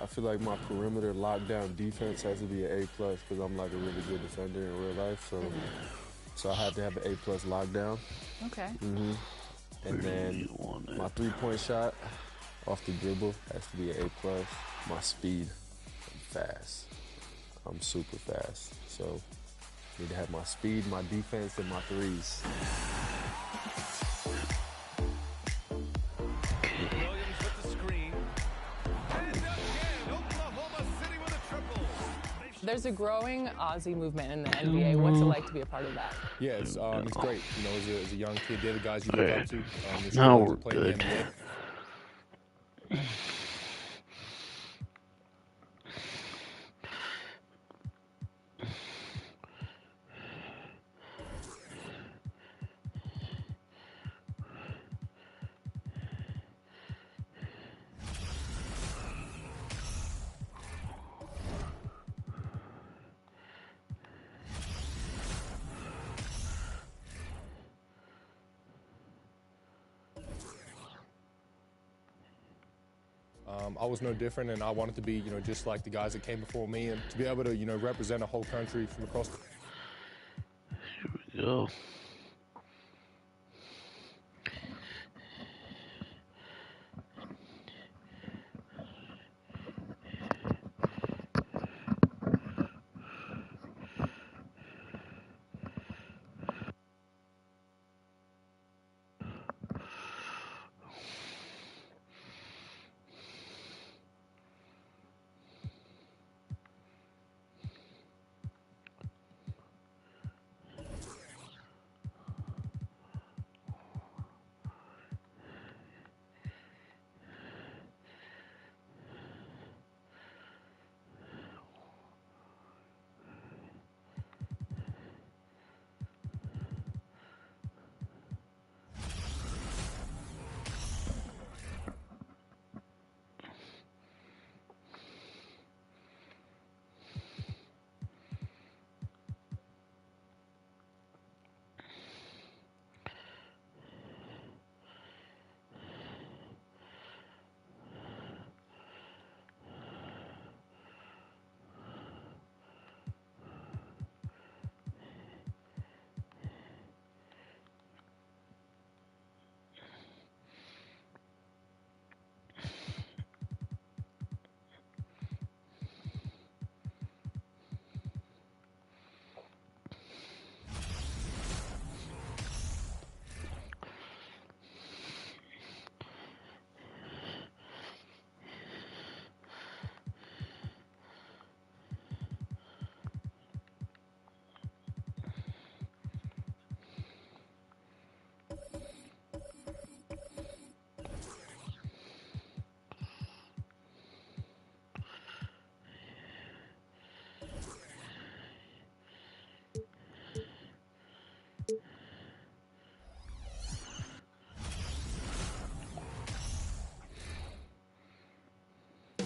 I feel like my perimeter lockdown defense has to be an A+ because I'm like a really good defender in real life. So I have to have an A+ lockdown. Okay. And then my 3-point shot off the dribble has to be an A+. My speed, I'm fast. I'm super fast. So I need to have my speed, my defense, and my threes. Williams with the screen. And again, Oklahoma City with a triple. There's a growing Aussie movement in the NBA. What's it like to be a part of that? Yeah, it's great. You know, as a young kid, they're the guys you look up to. Now we're good. I was no different, and I wanted to be, you know, just like the guys that came before me, and to be able to, you know, represent a whole country from across the... Here we go.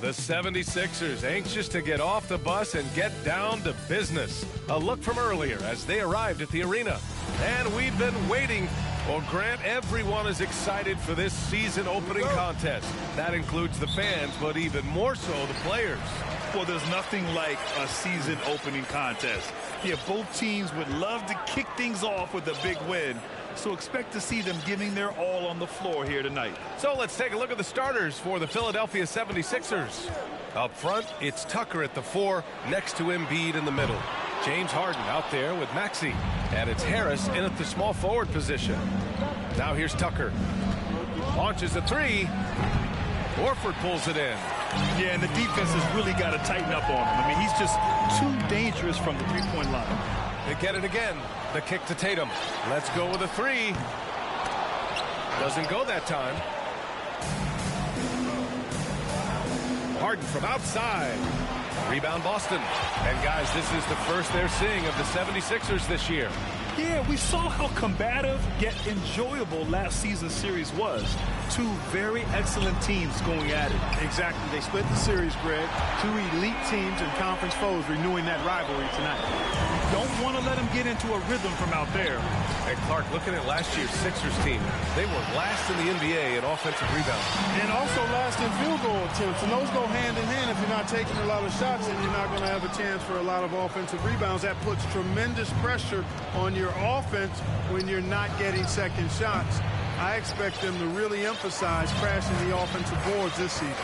The 76ers anxious to get off the bus and get down to business. A look from earlier as they arrived at the arena. And we've been waiting. Well, Grant, everyone is excited for this season opening contest. That includes the fans, but even more so the players. Well, there's nothing like a season opening contest. Yeah, both teams would love to kick things off with a big win. So expect to see them giving their all on the floor here tonight. So let's take a look at the starters for the Philadelphia 76ers. Up front, it's Tucker at the 4, next to Embiid in the middle. James Harden out there with Maxey. And it's Harris in at the small forward position. Now here's Tucker. Launches a 3. Horford pulls it in. Yeah, and the defense has really got to tighten up on him. I mean, he's just too dangerous from the three-point line. They get it again. The kick to Tatum. Let's go with a 3. Doesn't go that time. Harden from outside. Rebound Boston. And guys, this is the first they're seeing of the 76ers this year. Yeah, we saw how combative yet enjoyable last season's series was. Two very excellent teams going at it. Exactly. They split the series, Greg. Two elite teams and conference foes renewing that rivalry tonight. Don't want to let them get into a rhythm from out there. And Clark, looking at last year's Sixers team, they were last in the NBA in offensive rebounds. And also last in field goal attempts. And those go hand in hand if you're not taking a lot of shots, then you're not going to have a chance for a lot of offensive rebounds. That puts tremendous pressure on your offense when you're not getting second shots. I expect them to really emphasize crashing the offensive boards this season.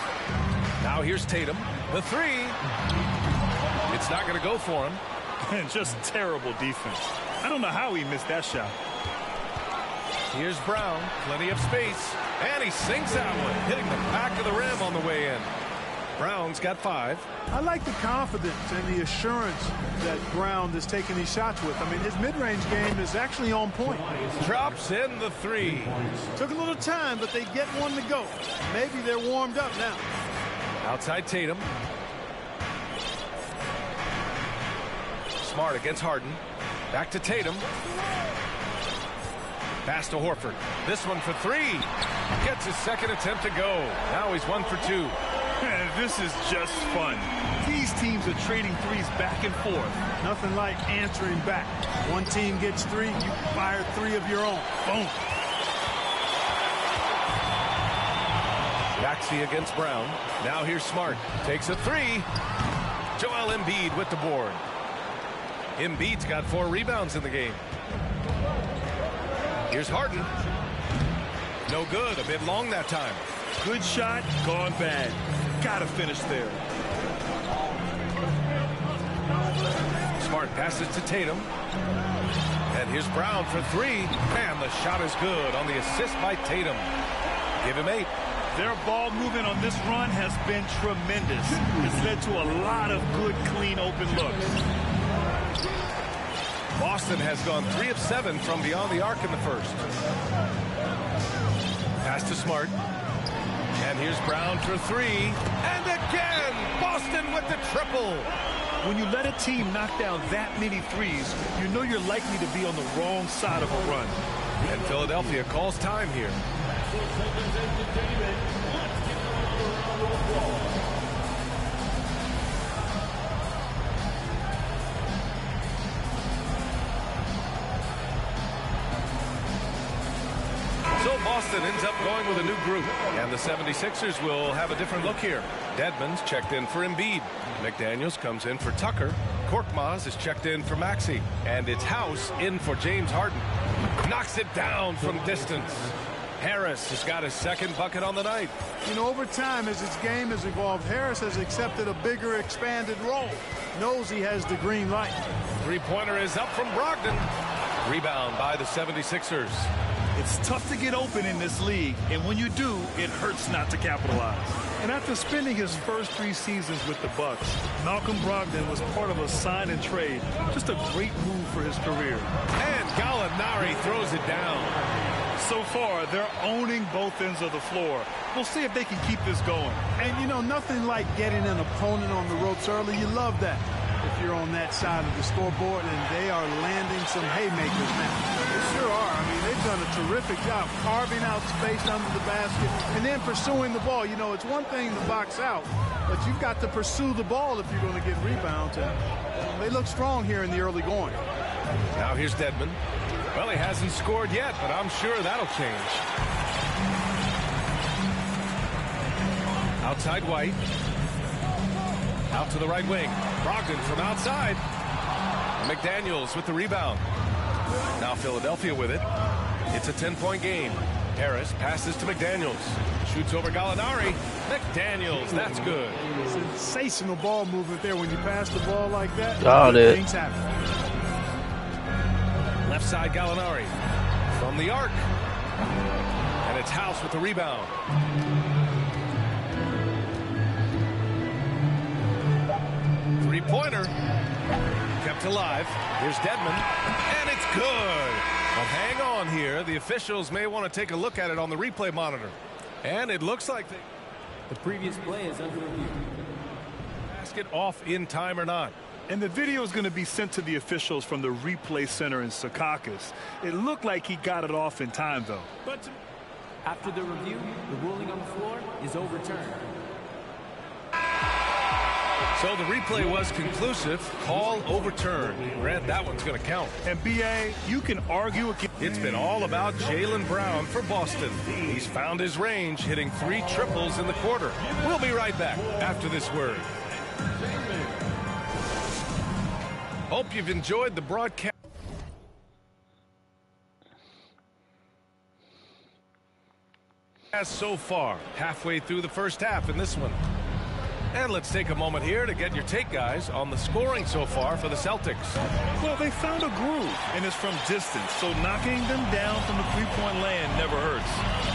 Now here's Tatum. The three. It's not going to go for him. And just terrible defense. I don't know how he missed that shot. Here's Brown. Plenty of space. And he sinks that one, hitting the back of the rim on the way in. Brown's got 5. I like the confidence and the assurance that Brown is taking these shots with. I mean, his mid-range game is actually on point. Drops in the 3. Took a little time, but they get one to go. Maybe they're warmed up now. Outside Tatum. Smart against Harden. Back to Tatum. Pass to Horford. This one for 3. Gets his second attempt to go. Now he's 1 for 2. This is just fun. These teams are trading threes back and forth. Nothing like answering back. One team gets 3, you fire 3 of your own. Boom. Maxey against Brown. Now here's Smart. Takes a 3. Joel Embiid with the board. Embiid's got 4 rebounds in the game. Here's Harden. No good. A bit long that time. Good shot, gone bad. Gotta finish there. Smart passes to Tatum. And here's Brown for 3. Man, the shot is good on the assist by Tatum. Give him 8. Their ball movement on this run has been tremendous. It's led to a lot of good, clean, open looks. Boston has gone 3 of 7 from beyond the arc in the first. Pass to Smart. And here's Brown for 3. And again, Boston with the triple. When you let a team knock down that many threes, you know you're likely to be on the wrong side of a run. And Philadelphia calls time here. So Boston ends up going with a new group, and the 76ers will have a different look here. Dedmon's checked in for Embiid. McDaniels comes in for Tucker. Korkmaz is checked in for Maxey. And it's House in for James Harden. Knocks it down from distance. Harris has got his second bucket on the night. You know, over time, as his game has evolved, Harris has accepted a bigger, expanded role. Knows he has the green light. Three-pointer is up from Brogdon. Rebound by the 76ers. It's tough to get open in this league, and when you do, it hurts not to capitalize. And after spending his first 3 seasons with the Bucks, Malcolm Brogdon was part of a sign and trade. Just a great move for his career. And Gallinari throws it down. So far, they're owning both ends of the floor. We'll see if they can keep this going. And, you know, nothing like getting an opponent on the ropes early. You love that if you're on that side of the scoreboard, and they are landing some haymakers now. They sure are. I mean, they've done a terrific job carving out space under the basket and then pursuing the ball. You know, it's one thing to box out, but you've got to pursue the ball if you're going to get rebounds. And they look strong here in the early going. Now here's Dedmon. Well, he hasn't scored yet, but I'm sure that'll change. Outside White. Out to the right wing. Brogdon from outside. McDaniels with the rebound. Now Philadelphia with it. It's a 10-point game. Harris passes to McDaniels. Shoots over Gallinari. McDaniels, that's good. Sensational ball movement there when you pass the ball like that. Got it. Things happen. Left side Gallinari. From the arc. And it's House with the rebound. Three-pointer. Kept alive. Here's Dedmon. And it's good. But hang on here. The officials may want to take a look at it on the replay monitor. And it looks like the previous play is under review. Basket off in time or not. And the video is going to be sent to the officials from the replay center in Secaucus. It looked like he got it off in time, though. But after the review, the ruling on the floor is overturned. So the replay was conclusive. Call overturned. Grant, that one's going to count. And B.A., you can argue against. It's been all about Jaylen Brown for Boston. He's found his range, hitting 3 triples in the quarter. We'll be right back after this word. Hope you've enjoyed the broadcast. So far, halfway through the first half in this one. And let's take a moment here to get your take, guys, on the scoring so far for the Celtics. Well, they found a groove, and it's from distance, so knocking them down from the three-point land never hurts.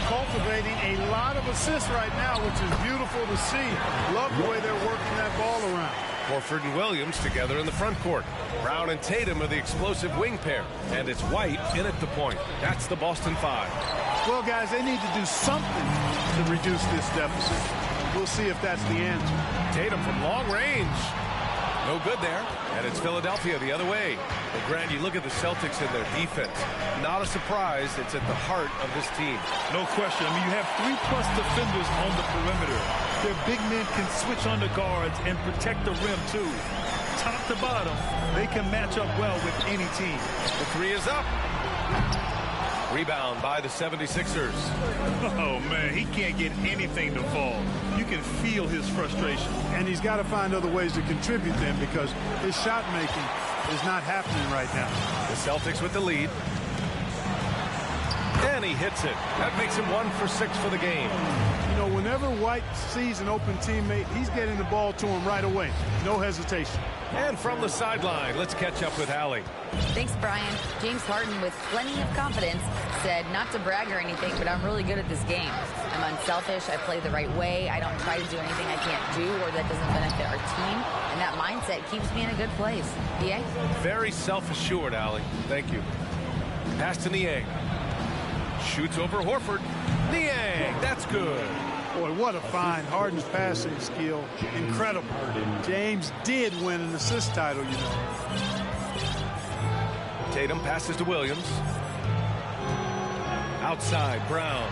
Cultivating a lot of assists right now, which is beautiful to see. Love the way they're working that ball around. Horford and Williams together in the front court. Brown and Tatum are the explosive wing pair, and it's White in at the point. That's the Boston Five. Well, guys, they need to do something to reduce this deficit. We'll see if that's the answer. Tatum from long range. No good there. And it's Philadelphia the other way. But Grant, you look at the Celtics and their defense. Not a surprise. It's at the heart of this team. No question. I mean, you have 3+ defenders on the perimeter. Their big men can switch under guards and protect the rim, too. Top to bottom, they can match up well with any team. The three is up. Rebound by the 76ers. Oh, man, he can't get anything to fall. You can feel his frustration. And he's got to find other ways to contribute then, because his shot making is not happening right now. The Celtics with the lead. And he hits it. That makes him 1 for 6 for the game. You know, whenever White sees an open teammate, he's getting the ball to him right away. No hesitation. And from the sideline, let's catch up with Allie. Thanks, Brian. James Harden, with plenty of confidence, said not to brag or anything, but I'm really good at this game. I'm unselfish. I play the right way. I don't try to do anything I can't do or that doesn't benefit our team. And that mindset keeps me in a good place. BA? Very self-assured, Allie. Thank you. Pass to Niang. Shoots over Horford. Niang, that's good. Boy, what a find. Harden's passing skill. Incredible. James did win an assist title, you know. Tatum passes to Williams. Outside, Brown.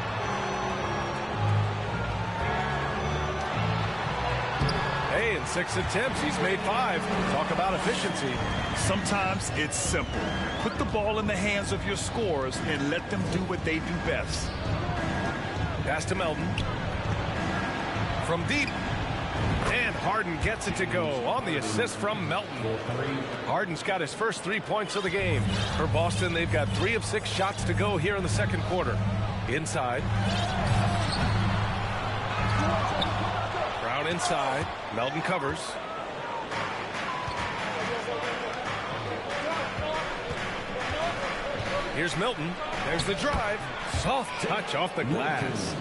Hey, in 6 attempts, he's made 5. Talk about efficiency. Sometimes it's simple. Put the ball in the hands of your scorers and let them do what they do best. Pass to Melton. From deep. And Harden gets it to go on the assist from Melton. Harden's got his first 3 points of the game. For Boston, they've got 3 of 6 shots to go here in the second quarter. Inside. Brown inside. Melton covers. Here's Milton. There's the drive. Soft touch off the glass.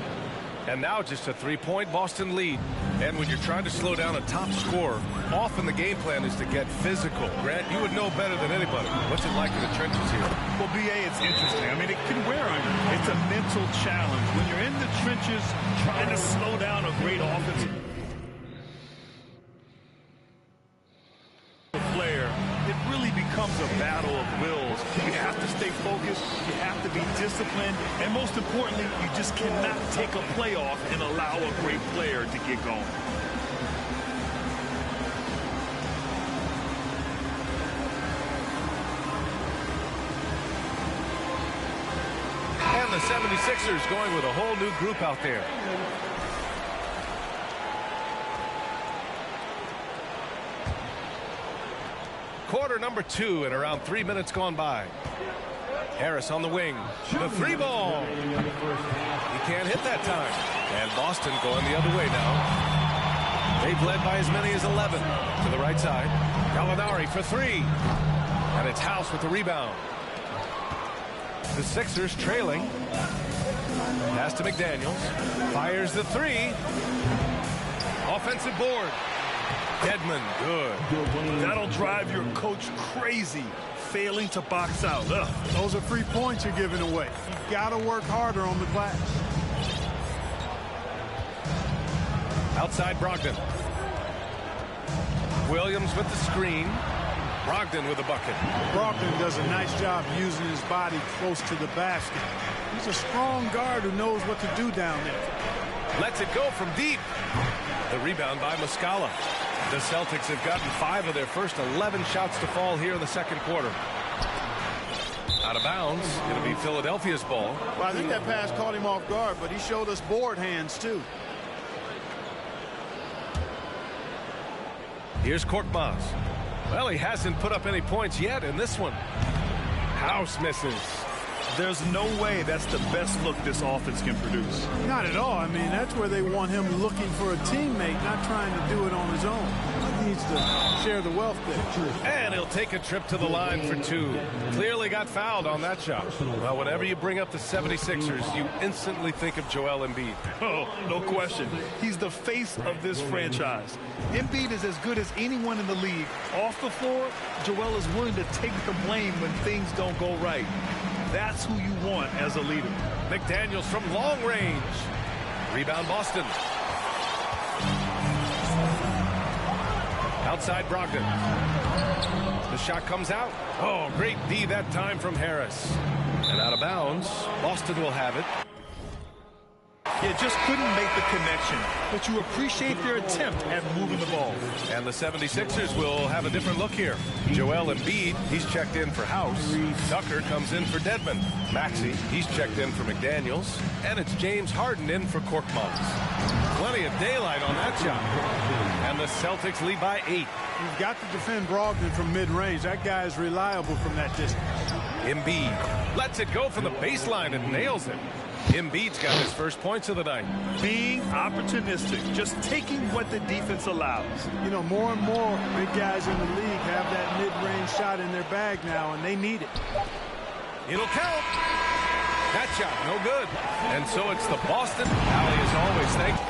And now just a 3-point Boston lead. And when you're trying to slow down a top scorer, often the game plan is to get physical. Grant, you would know better than anybody. What's it like in the trenches here? Well, BA, it's interesting. I mean, it can wear on you. It's a mental challenge. When you're in the trenches trying to slow down a great offensive player, it really becomes a battle of wills. You have to stay focused, you have to be disciplined, and most importantly, you just cannot take a play off and allow a great player to get going. And the 76ers going with a whole new group out there. Quarter number 2 and around 3 minutes gone by. Harris on the wing. The 3 ball. He can't hit that time. And Boston going the other way now. They've led by as many as 11. To the right side. Gallinari for 3. And it's House with the rebound. The Sixers trailing. Pass to McDaniels. Fires the 3. Offensive board. Dedmon, good. That'll drive your coach crazy, failing to box out. Ugh. Those are 3 points you're giving away. You've got to work harder on the glass. Outside Brogdon. Williams with the screen. Brogdon with the bucket. Brogdon does a nice job using his body close to the basket. He's a strong guard who knows what to do down there. Lets it go from deep. The rebound by Muscala. The Celtics have gotten 5 of their first 11 shots to fall here in the second quarter. Out of bounds. It'll be Philadelphia's ball. Well, I think that pass caught him off guard, but he showed us board hands too. Here's Korkmaz. Well, he hasn't put up any points yet in this one. House misses. There's no way that's the best look this offense can produce. Not at all. I mean, that's where they want him looking for a teammate, not trying to do it on his own. He needs to share the wealth there. And he'll take a trip to the line for two. Clearly got fouled on that shot. Well, whenever you bring up the 76ers, you instantly think of Joel Embiid. Oh, no question. He's the face of this franchise. Embiid is as good as anyone in the league. Off the floor, Joel is willing to take the blame when things don't go right. That's who you want as a leader. McDaniels from long range. Rebound Boston. Outside Brogdon. The shot comes out. Oh, great D that time from Harris. And out of bounds. Boston will have it. You just couldn't make the connection, but you appreciate their attempt at moving the ball. And the 76ers will have a different look here. Joel Embiid, he's checked in for House. Tucker comes in for Dedmon. Maxey, he's checked in for McDaniels. And it's James Harden in for Korkmaz. Plenty of daylight on that shot. And the Celtics lead by 8. You've got to defend Brogdon from mid-range. That guy is reliable from that distance. Embiid lets it go from the baseline and nails it. Embiid's got his first points of the night. Being opportunistic, just taking what the defense allows. You know, more and more big guys in the league have that mid-range shot in their bag now, and they need it. It'll count. That shot, no good. And so it's the Boston. Allie, as always, thank you.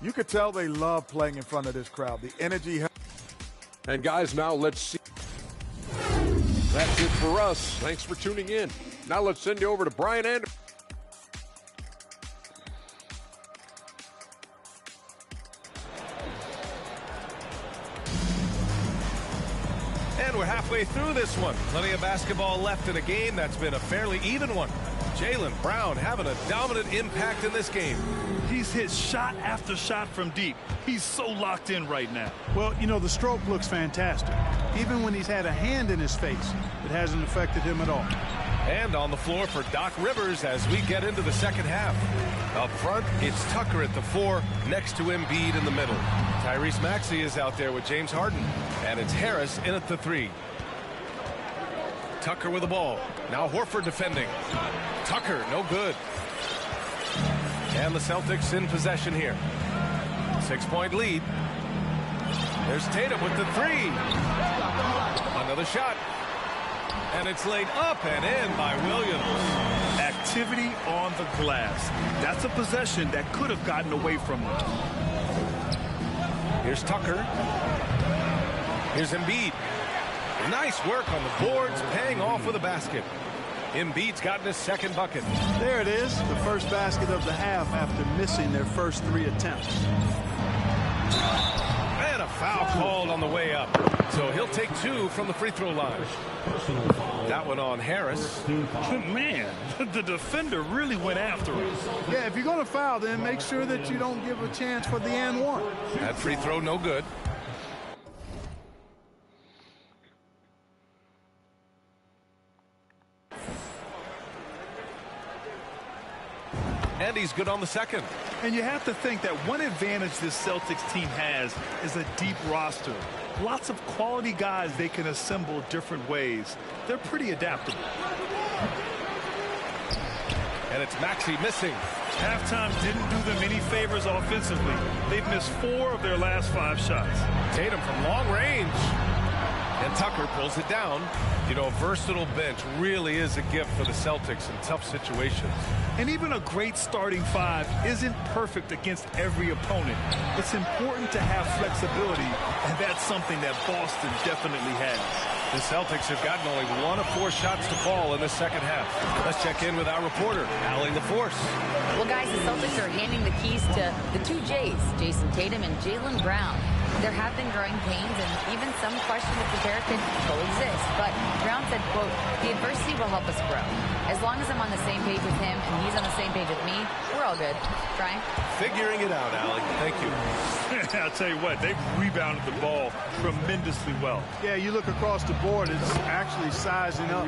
You could tell they love playing in front of this crowd. The energy. And guys, now let's see. That's it for us. Thanks for tuning in. Now let's send you over to Brian Anderson. And we're halfway through this one. Plenty of basketball left in a game that's been a fairly even one. Jaylen Brown having a dominant impact in this game. He's hit shot after shot from deep. He's so locked in right now. Well, you know, the stroke looks fantastic. Even when he's had a hand in his face, it hasn't affected him at all. And on the floor for Doc Rivers as we get into the second half. Up front, it's Tucker at the 4, next to Embiid in the middle. Tyrese Maxey is out there with James Harden. And it's Harris in at the 3. Tucker with the ball. Now Horford defending. Tucker, no good. And the Celtics in possession here. 6-point lead. There's Tatum with the 3. Another shot. And it's laid up and in by Williams. Activity on the glass. That's a possession that could have gotten away from him. Here's Tucker. Here's Embiid. Nice work on the boards, paying off with a basket. Embiid's gotten his second bucket. There it is, the first basket of the half after missing their first 3 attempts. And a foul called on the way up. So he'll take 2 from the free throw line. That one on Harris. Man, the defender really went after him. Yeah, if you're going to foul, then make sure that you don't give a chance for the and one. That free throw, no good. And he's good on the second. And you have to think that one advantage this Celtics team has is a deep roster. Lots of quality guys they can assemble different ways. They're pretty adaptable. And it's Maxey missing. Halftime didn't do them any favors offensively. They've missed 4 of their last 5 shots. Tatum from long range. And Tucker pulls it down. You know, a versatile bench really is a gift for the Celtics in tough situations. And even a great starting 5 isn't perfect against every opponent. It's important to have flexibility, and that's something that Boston definitely has. The Celtics have gotten only 1 of 4 shots to fall in the second half. Let's check in with our reporter, Allie LaForce. Well, guys, the Celtics are handing the keys to the 2 J's, Jason Tatum and Jaylen Brown. There have been growing pains and even some question if the pair could coexist. But Brown said, quote, "The adversity will help us grow. As long as I'm on the same page with him and he's on the same page with me, we're all good." Brian? Figuring it out, Allie. Thank you. I'll tell you what, they've rebounded the ball tremendously well. Yeah, you look across the board, it's actually sizing up,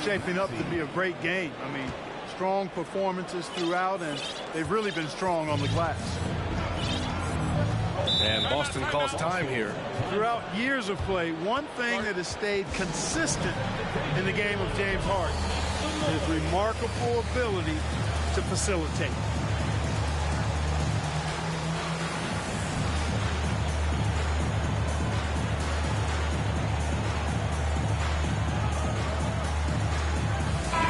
shaping up to be a great game. I mean, strong performances throughout, and they've really been strong on the glass. And Boston calls time here. Throughout years of play, one thing that has stayed consistent in the game of James Harden is remarkable ability to facilitate.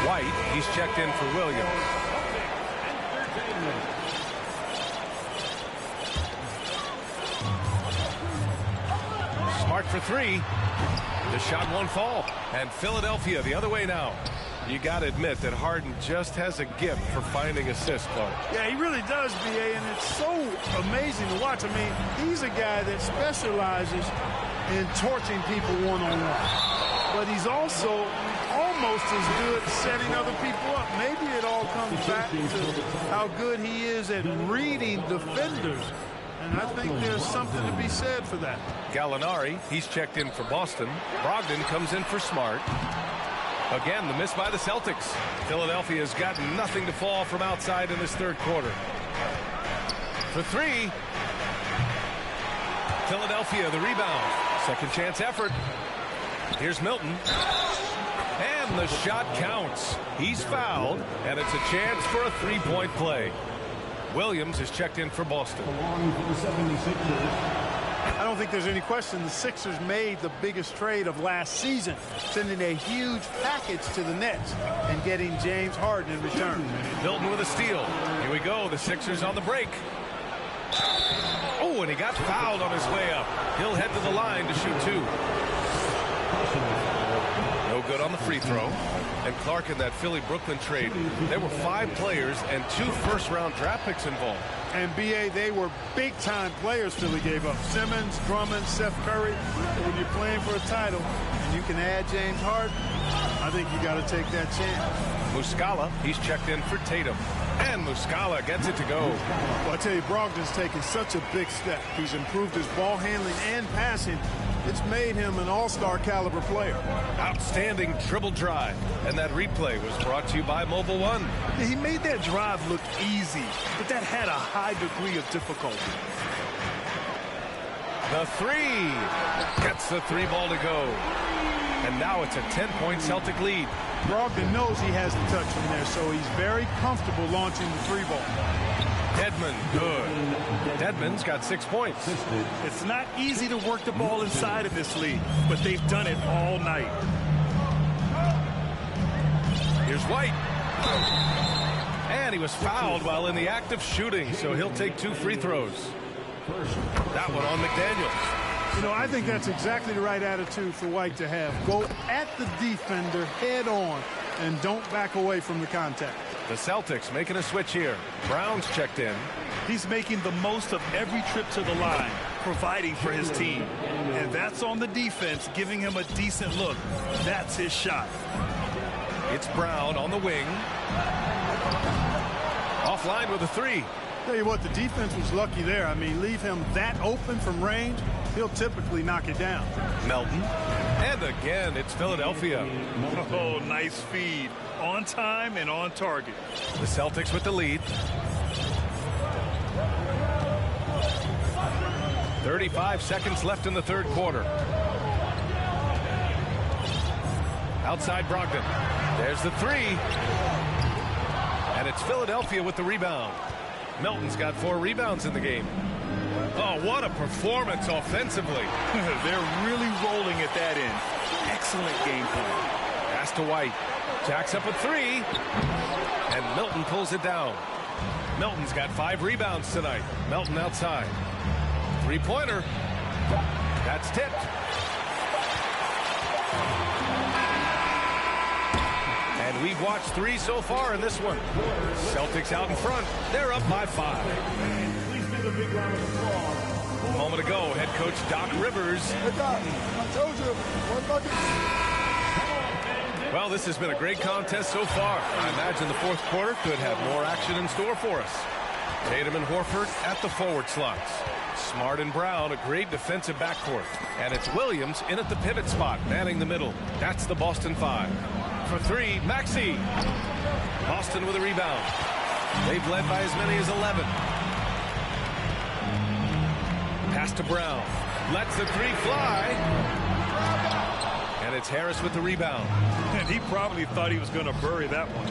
White, he's checked in for Williams. Smart for three. The shot won't fall. And Philadelphia the other way now. You got to admit that Harden just has a gift for finding assists, Clark. Yeah, he really does, B.A., and it's so amazing to watch. I mean, he's a guy that specializes in torching people one-on-one. But he's also almost as good setting other people up. Maybe it all comes back to how good he is at reading defenders. And I think there's something to be said for that. Gallinari, he's checked in for Boston. Brogdon comes in for Smart. Again, the miss by the Celtics. Philadelphia has got nothing to fall from outside in this third quarter. For three. Philadelphia, the rebound. Second chance effort. Here's Milton. And the shot counts. He's fouled, and it's a chance for a three-point play. Williams is checked in for Boston. I don't think there's any question the Sixers made the biggest trade of last season, sending a huge package to the Nets and getting James Harden in return. Milton with a steal. Here we go. The Sixers on the break. Oh, and he got fouled on his way up. He'll head to the line to shoot two. No good on the free throw. And Clark, in that Philly-Brooklyn trade, there were 5 players and 2 first-round draft picks involved. And, B.A., they were big-time players Philly gave up. Simmons, Drummond, Steph Curry. When you're playing for a title and you can add James Harden, I think you got to take that chance. Muscala, he's checked in for Tatum. And Muscala gets it to go. Well, I tell you, Brogdon's taken such a big step. He's improved his ball handling and passing. It's made him an all-star caliber player. Outstanding dribble drive. And that replay was brought to you by Mobile One. He made that drive look easy, but that had a high degree of difficulty. The three. Gets the three ball to go. And now it's a 10-point Celtic lead. Brogdon knows he has the touch from there, so he's very comfortable launching the three ball. Dedmon, good. Dedmon's got 6 points. It's not easy to work the ball inside of this league, but they've done it all night. Here's White. And he was fouled while in the act of shooting, so he'll take 2 free throws. That one on McDaniels. You know, I think that's exactly the right attitude for White to have. Go at the defender head on and don't back away from the contact. The Celtics making a switch here. Brown's checked in. He's making the most of every trip to the line, providing for his team. And that's on the defense, giving him a decent look. That's his shot. It's Brown on the wing. Offline with a three. Tell you what, the defense was lucky there. I mean, leave him that open from range, he'll typically knock it down. Melton. And again, it's Philadelphia. Oh, nice feed. On time and on target. The Celtics with the lead. 35 seconds left in the third quarter. Outside Brogdon. There's the three. And it's Philadelphia with the rebound. Melton's got 4 rebounds in the game. Oh, what a performance offensively. They're really rolling at that end. Excellent game plan. Pass to White. Jacks up a 3. And Milton pulls it down. Melton's got 5 rebounds tonight. Melton outside. Three-pointer. That's tipped. And we've watched 3 so far in this one. Celtics out in front. They're up by 5. A moment ago, head coach Doc Rivers. Hey, Doc, I told you, one bucket. Well, this has been a great contest so far. I imagine the fourth quarter could have more action in store for us. Tatum and Horford at the forward slots. Smart and Brown, a great defensive backcourt. And it's Williams in at the pivot spot, manning the middle. That's the Boston 5. for three. Maxey. Boston with a rebound. They've led by as many as 11. Pass to Brown. Lets the three fly. And it's Harris with the rebound. And he probably thought he was going to bury that one.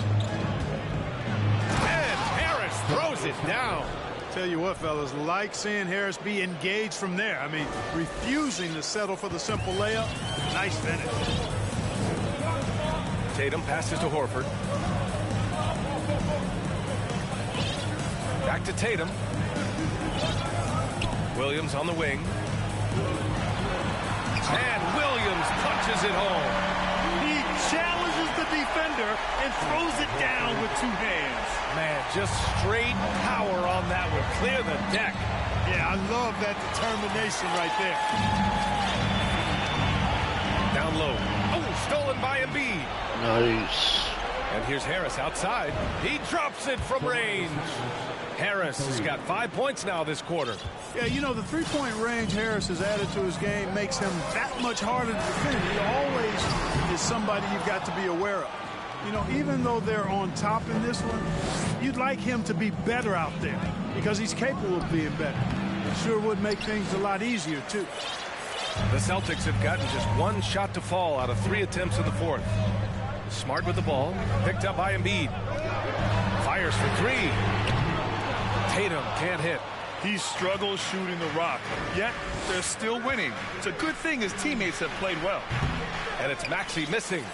And Harris throws it down. Tell you what, fellas, like seeing Harris be engaged from there. I mean, refusing to settle for the simple layup. Nice finish. Tatum passes to Horford. Back to Tatum. Williams on the wing. And Williams punches it home. He challenges the defender and throws it down with two hands. Man, just straight power on that one. Clear the deck. Yeah, I love that determination right there. Down low. Oh, stolen by Embiid. Nice. And here's Harris outside. He drops it from range. Harris has got 5 points now this quarter. Yeah, you know, the three-point range Harris has added to his game makes him that much harder to defend. He always is somebody you've got to be aware of. You know, even though they're on top in this one, you'd like him to be better out there because he's capable of being better. It sure would make things a lot easier, too. The Celtics have gotten just one shot to fall out of 3 attempts in the fourth. Smart with the ball. Picked up by Embiid. Fires for three. Tatum can't hit. He struggles shooting the rock, yet they're still winning. It's a good thing his teammates have played well. And it's Maxey missing.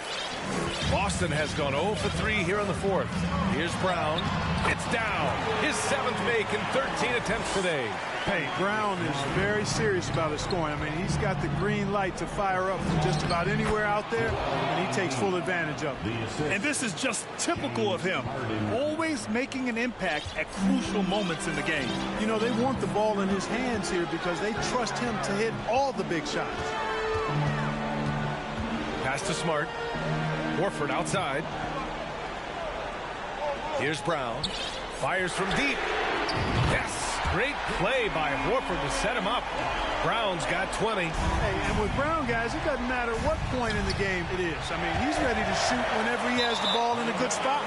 Boston has gone 0 for 3 here in the fourth. Here's Brown. It's down. His 7th make in 13 attempts today. Hey, Brown is very serious about his scoring. I mean, he's got the green light to fire up from just about anywhere out there, and he takes full advantage of it. And this is just typical of him, always making an impact at crucial moments in the game. You know, they want the ball in his hands here because they trust him to hit all the big shots. Pass to Smart. Horford outside. Here's Brown. Fires from deep. Yes. Great play by Horford to set him up. Brown's got 20. Hey, and with Brown, guys, it doesn't matter what point in the game it is. I mean, he's ready to shoot whenever he has the ball in a good spot.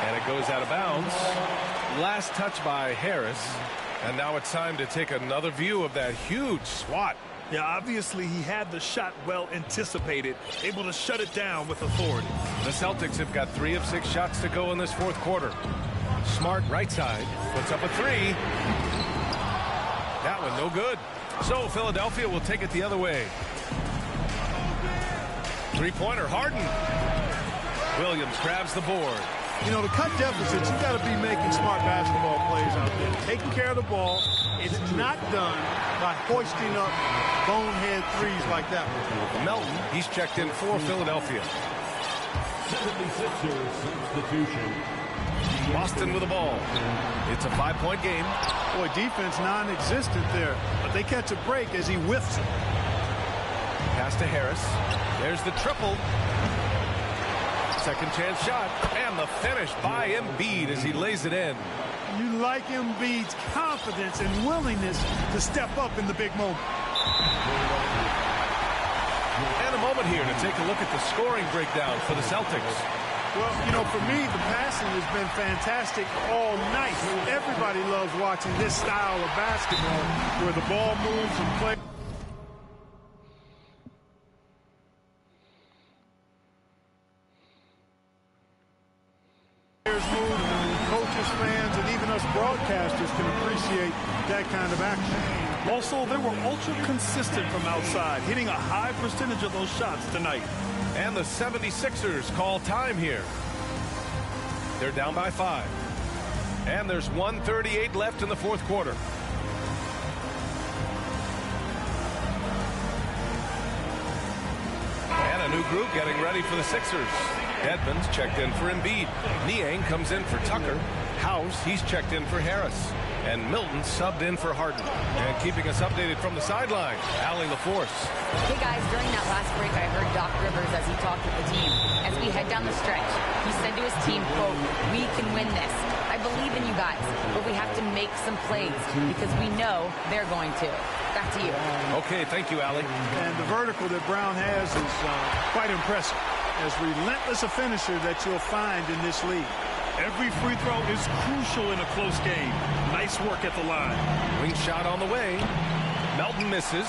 And it goes out of bounds. Last touch by Harris. And now it's time to take another view of that huge swat. Yeah, obviously he had the shot well anticipated, able to shut it down with authority. The Celtics have got 3 of 6 shots to go in this fourth quarter. Smart right side, puts up a 3. That one no good. So Philadelphia will take it the other way. Three-pointer, Harden. Williams grabs the board. You know, to cut deficits, you've got to be making smart basketball plays out there. Taking care of the ball. It's not done by hoisting up bonehead threes like that one. Melton, he's checked in for Philadelphia. 76ers substitution. Boston with the ball. It's a 5-point game. Boy, defense non-existent there, but they catch a break as he whiffs it. Pass to Harris. There's the triple. Second chance shot, and the finish by Embiid as he lays it in. You like Embiid's confidence and willingness to step up in the big moment. And a moment here to take a look at the scoring breakdown for the Celtics. Well, you know, for me, the passing has been fantastic all night. Everybody loves watching this style of basketball where the ball moves and plays. Coaches, fans, and even us broadcasters can appreciate that kind of action. Also, they were ultra consistent from outside, hitting a high percentage of those shots tonight. And the 76ers call time here. They're down by 5. And there's 1:38 left in the fourth quarter. And a new group getting ready for the Sixers. Edmonds checked in for Embiid. Niang comes in for Tucker. House, he's checked in for Harris. And Milton subbed in for Harden. And keeping us updated from the sideline, Allie LaForce. Hey guys, during that last break, I heard Doc Rivers as he talked with the team. As we head down the stretch, he said to his team, quote, "We can win this. I believe in you guys, but we have to make some plays because we know they're going to." Back to you. Okay, thank you, Allie. And the vertical that Brown has is quite impressive. as relentless a finisher that you'll find in this league. Every free throw is crucial in a close game. Nice work at the line. Wing shot on the way. Melton misses.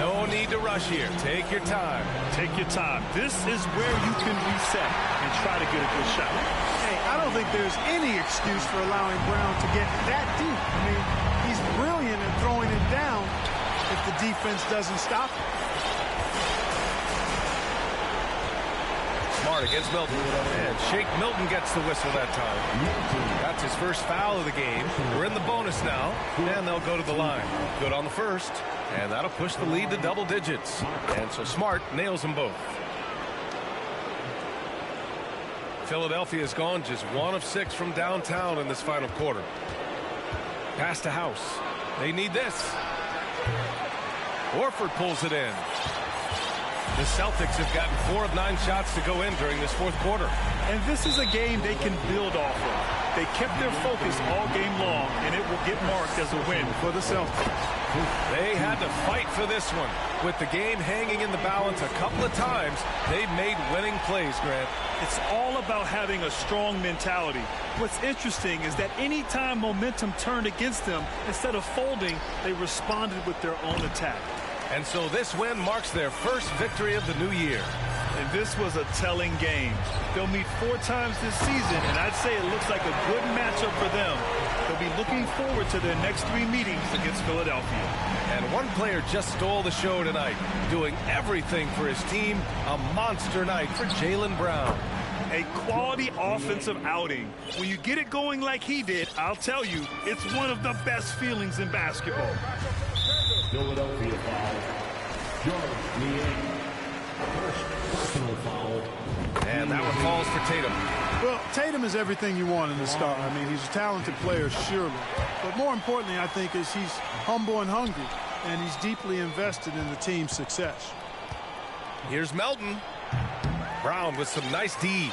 No need to rush here. Take your time. Take your time. This is where you can reset and try to get a good shot. Hey, I don't think there's any excuse for allowing Brown to get that deep. I mean, he's brilliant at throwing it down if the defense doesn't stop him. Smart against Milton. And Shake Milton gets the whistle that time. That's his first foul of the game. We're in the bonus now, and they'll go to the line. Good on the first, and that'll push the lead to double digits. And so Smart nails them both. Philadelphia's gone just 1 of 6 from downtown in this final quarter. Pass to House. They need this. Horford pulls it in. The Celtics have gotten 4 of 9 shots to go in during this fourth quarter. And this is a game they can build off of. They kept their focus all game long, and it will get marked as a win for the Celtics. They had to fight for this one. With the game hanging in the balance a couple of times, they've made winning plays, Grant. It's all about having a strong mentality. What's interesting is that anytime momentum turned against them, instead of folding, they responded with their own attack. And so this win marks their first victory of the new year. And this was a telling game. They'll meet 4 times this season, and I'd say it looks like a good matchup for them. They'll be looking forward to their next 3 meetings against Philadelphia. And one player just stole the show tonight, doing everything for his team. A monster night for Jaylen Brown. A quality offensive outing. When you get it going like he did, I'll tell you, it's one of the best feelings in basketball. Philadelphia foul. Jordan Niang. First personal foul. And that one falls for Tatum. Well, Tatum is everything you want in the star. I mean, he's a talented player, surely. But more importantly, I think, is he's humble and hungry, and he's deeply invested in the team's success. Here's Melton. Brown with some nice D.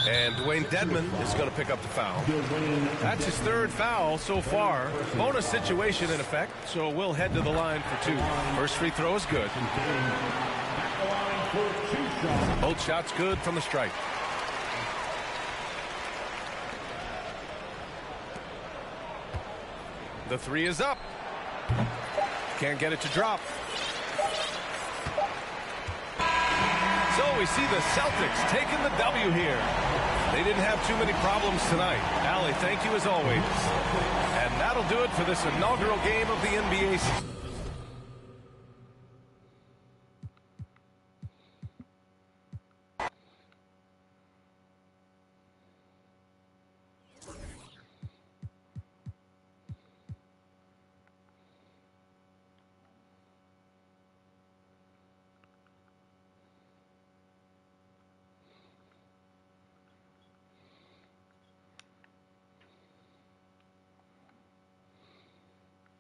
And Dwayne Dedmon is going to pick up the foul. That's his 3rd foul so far. Bonus situation in effect, so we'll head to the line for 2. First free throw is good. Both shots good from the stripe. The 3 is up. Can't get it to drop. So we see the Celtics taking the W here. They didn't have too many problems tonight. Allie, thank you as always. And that'll do it for this inaugural game of the NBA season.